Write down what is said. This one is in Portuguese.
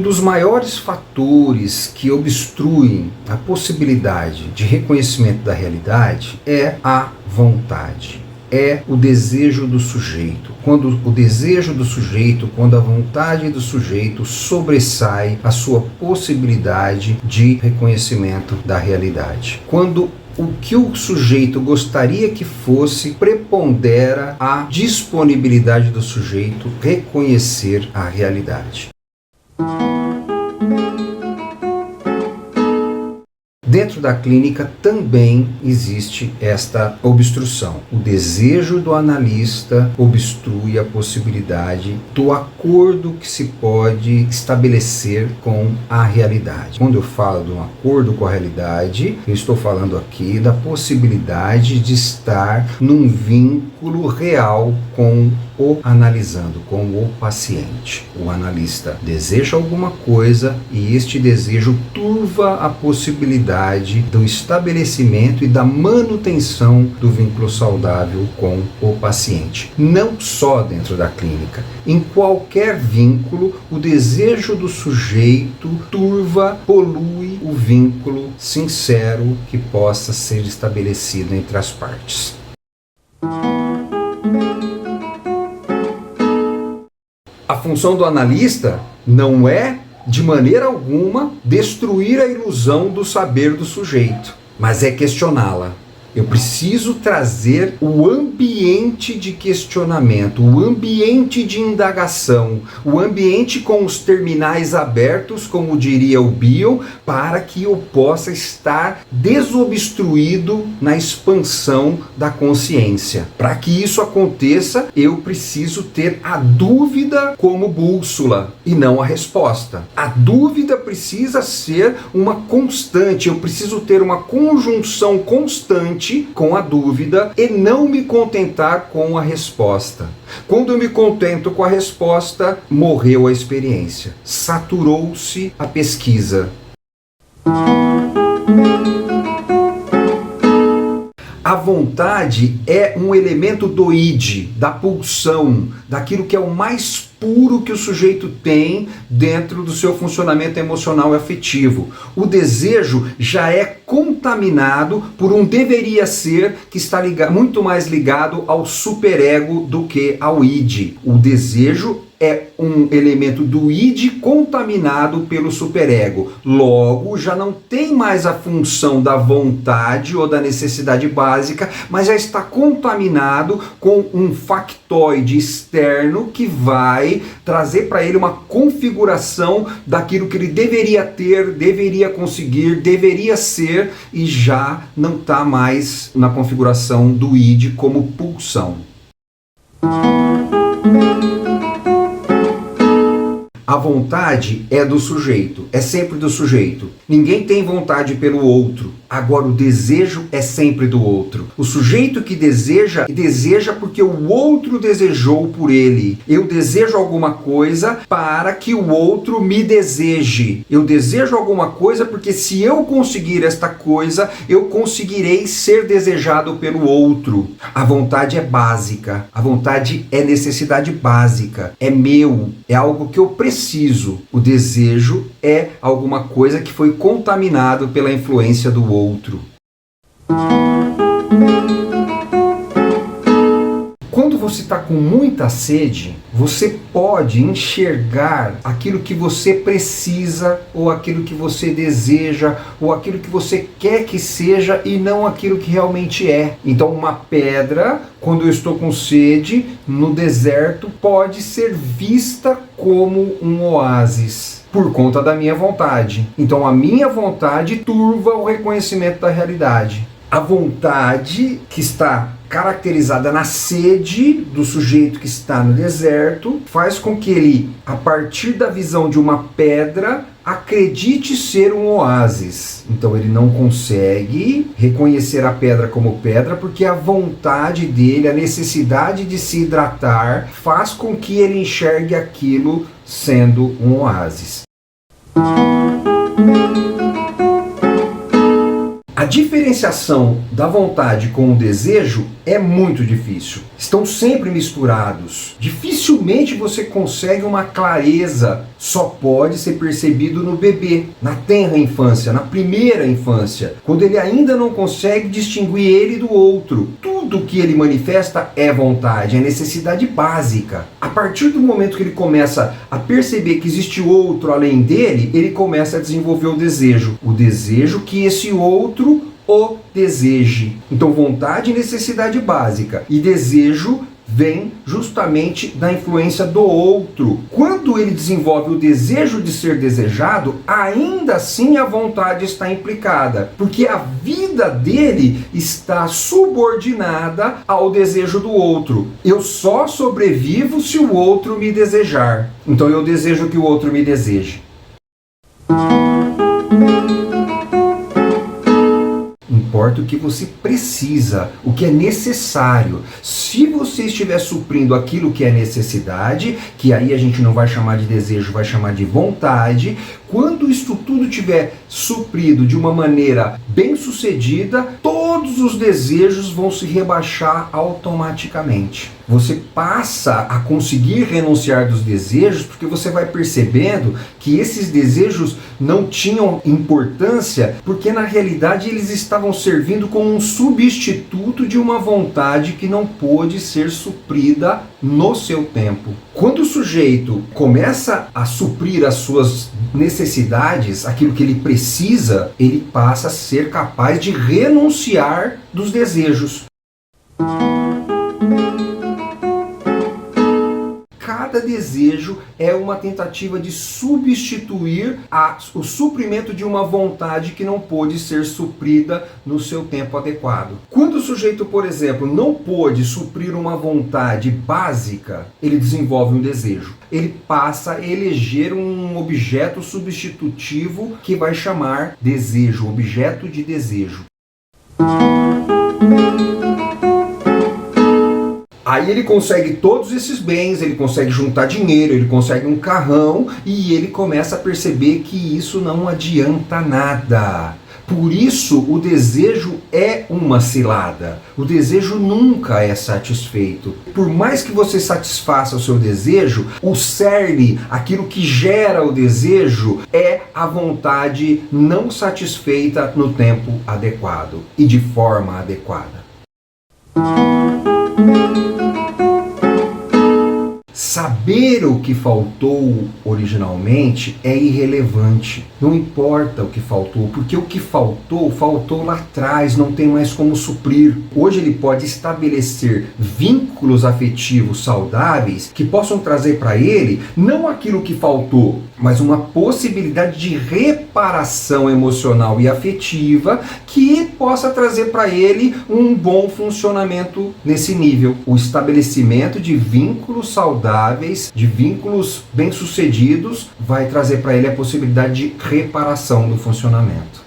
dos maiores fatores que obstruem a possibilidade de reconhecimento da realidade é a vontade. É o desejo do sujeito. Quando o desejo do sujeito, quando a vontade do sujeito sobressai a sua possibilidade de reconhecimento da realidade. Quando o que o sujeito gostaria que fosse prepondera a disponibilidade do sujeito reconhecer a realidade. Dentro da clínica também existe esta obstrução. O desejo do analista obstrui a possibilidade do acordo que se pode estabelecer com a realidade. Quando eu falo de um acordo com a realidade, eu estou falando aqui da possibilidade de estar num vínculo real com o analisando, com o paciente. O analista deseja alguma coisa e este desejo turva a possibilidade do estabelecimento e da manutenção do vínculo saudável com o paciente. Não só dentro da clínica. Em qualquer vínculo, o desejo do sujeito turva, polui o vínculo sincero que possa ser estabelecido entre as partes. A função do analista não é, de maneira alguma, destruir a ilusão do saber do sujeito, mas é questioná-la. Eu preciso trazer o ambiente de questionamento, o ambiente de indagação, o ambiente com os terminais abertos, como diria o Bion, para que eu possa estar desobstruído na expansão da consciência. Para que isso aconteça, eu preciso ter a dúvida como bússola e não a resposta. A dúvida precisa ser uma constante, eu preciso ter uma conjunção constante com a dúvida e não me contentar com a resposta. Quando eu me contento com a resposta, morreu a experiência. Saturou-se a pesquisa. A vontade é um elemento do id, da pulsão, daquilo que é o mais puro que o sujeito tem dentro do seu funcionamento emocional e afetivo. O desejo já é contaminado por um deveria ser que está muito mais ligado ao superego do que ao id. O desejo é um elemento do id contaminado pelo superego. Logo, já não tem mais a função da vontade ou da necessidade básica, mas já está contaminado com um factoide externo que vai trazer para ele uma configuração daquilo que ele deveria ter, deveria conseguir, deveria ser, e já não está mais na configuração do id como pulsão. A vontade é do sujeito, é sempre do sujeito. Ninguém tem vontade pelo outro. Agora o desejo é sempre do outro. O sujeito que deseja porque o outro desejou por ele. Eu desejo alguma coisa para que o outro me deseje. Eu desejo alguma coisa porque se eu conseguir esta coisa, eu conseguirei ser desejado pelo outro. A vontade é básica. A vontade é necessidade básica. É meu. É algo que eu preciso. O desejo é alguma coisa que foi contaminado pela influência do outro. Quando você está com muita sede, você pode enxergar aquilo que você precisa, ou aquilo que você deseja, ou aquilo que você quer que seja e não aquilo que realmente é. Então uma pedra, quando eu estou com sede, no deserto, pode ser vista como um oásis, por conta da minha vontade. Então a minha vontade turva o reconhecimento da realidade. A vontade que está caracterizada na sede do sujeito que está no deserto faz com que ele, a partir da visão de uma pedra, acredite ser um oásis. Então ele não consegue reconhecer a pedra como pedra porque a vontade dele, a necessidade de se hidratar, faz com que ele enxergue aquilo sendo um oásis. A diferenciação da vontade com o desejo É muito difícil. Estão sempre misturados. Dificilmente você consegue uma clareza. Só pode ser percebido no bebê, na tenra infância, na primeira infância, quando ele ainda não consegue distinguir ele do outro. Tudo que ele manifesta é vontade, é necessidade básica. A partir do momento que ele começa a perceber que existe outro além dele, ele começa a desenvolver o desejo. O desejo que esse outro o deseje. Então, vontade e necessidade básica. E desejo vem justamente da influência do outro. Quando ele desenvolve o desejo de ser desejado, ainda assim a vontade está implicada, porque a vida dele está subordinada ao desejo do outro. Eu só sobrevivo se o outro me desejar. Então eu desejo que o outro me deseje. Importa o que você precisa, o que é necessário. Se você estiver suprindo aquilo que é necessidade, que aí a gente não vai chamar de desejo, vai chamar de vontade, quando isso tudo estiver suprido de uma maneira bem sucedida, todos os desejos vão se rebaixar automaticamente. Você passa a conseguir renunciar dos desejos porque você vai percebendo que esses desejos não tinham importância, porque na realidade eles estavam servindo como um substituto de uma vontade que não pôde ser suprida no seu tempo. Quando o sujeito começa a suprir as suas necessidades, aquilo que ele precisa, ele passa a ser capaz de renunciar dos desejos. Cada desejo é uma tentativa de substituir o suprimento de uma vontade que não pôde ser suprida no seu tempo adequado. Quando o sujeito, por exemplo, não pôde suprir uma vontade básica, ele desenvolve um desejo. Ele passa a eleger um objeto substitutivo que vai chamar desejo, objeto de desejo. Aí ele consegue todos esses bens, ele consegue juntar dinheiro, ele consegue um carrão e ele começa a perceber que isso não adianta nada. Por isso, o desejo é uma cilada. O desejo nunca é satisfeito. Por mais que você satisfaça o seu desejo, o cerne, aquilo que gera o desejo, é a vontade não satisfeita no tempo adequado e de forma adequada. Saber o que faltou originalmente é irrelevante. Não importa o que faltou, porque o que faltou, faltou lá atrás, não tem mais como suprir. Hoje ele pode estabelecer vínculos afetivos saudáveis que possam trazer para ele não aquilo que faltou, mas uma possibilidade de reparação emocional e afetiva que possa trazer para ele um bom funcionamento nesse nível. O estabelecimento de vínculos saudáveis, de vínculos bem-sucedidos, vai trazer para ele a possibilidade de reparação do funcionamento.